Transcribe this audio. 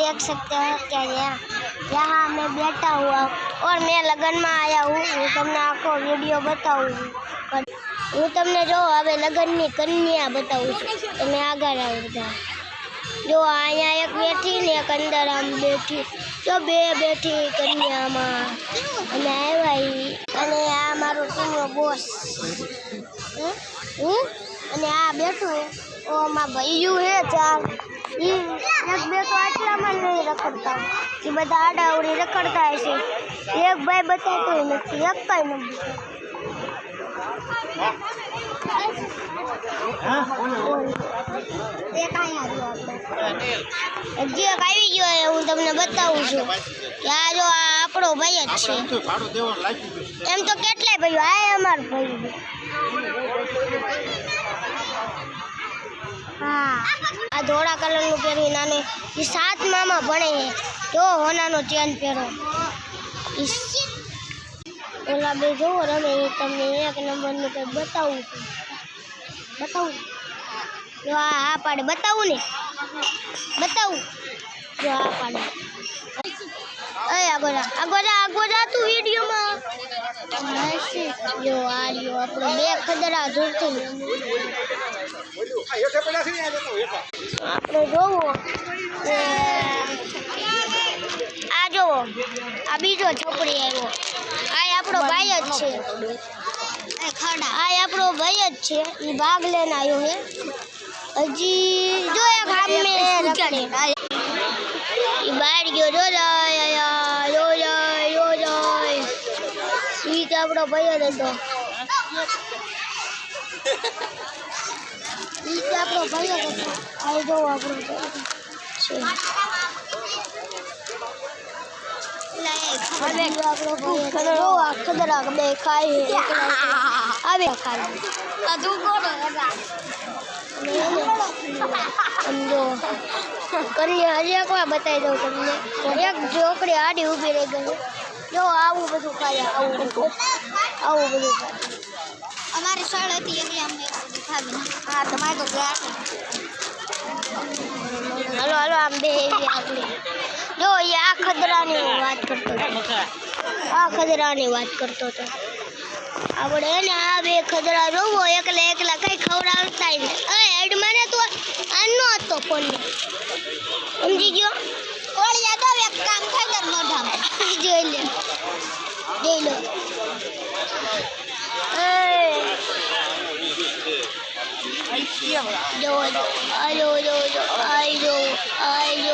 देख सकते हो क्या यहाँ मैं बैठा हुआ और मैं लगन में आया हूँ। हूँ तमने आखो वीडियो बताऊँ हूँ तमने जो हवे लगन में कन्या बताऊँ तो मैं आगे आऊँ जो अँ एक बैठी ने एक अंदर आम बैठी जो बे बैठी कन्या में अमे आया आ मारो टीमनो बॉस हूँ अने आ बैठो ओ मा भाईयू है चार एक बे तो आटला में नहीं रखड़ता कि बधा आडावड़ी रखड़ता है एक भाई बतातो नहीं एक कई नहीं हजी एक आई गयो है हूँ तमने बताऊँ छूं कि आ जो आपणो भाई ज छे एम तो केटलाय भाईओ आ अमारो भाई हाँ आ धोड़ा कलर नु पहेरी नाने ई 7 मामा भणे है जो होना नो चेन पहेरो ओला बे जो रमे तमने एक नंबर नु के बताऊँ जो आ पाड़े बताऊँ ने बताऊँ जो आ पाड़े ए आगोरा तू वीडियो में जो आ रियो आपणो बे खदरा जोतो आपणे जोवो आ जोवो आ बीजो छोकरी आव्यो आ आपणो भाई ज छे खड़ा आ आपणो भाई ज छे ई भाग लेने आयो है हजी जो एक हाथ में रखड़े ई बाहर गयो जो जाय ई तो आपणो भाई ज हतो ई तो आपणो भाई ज हतो आ जो आपणो छे खदरा बे खाई आवे खाई तू कोण समझो कन्या हजी एक बार बताई दो तमने एक जोकड़ी आड़ी उभी रही गई जो आवू बधु खाया आवू बधु अमारी सळ हती એટલે અમને દેખાવી હા તમારે તો ગયા हेलो आम बे जो ये आ खदरानी बात करतो तो आवड़े ने आ बे खदरा रोवो एकला एकला कई खवरावता ही ए हेड माने तो आनो तो फोन समझी गयो ओळिया तो एक काम खबर मोढा જોઈ લો ए जो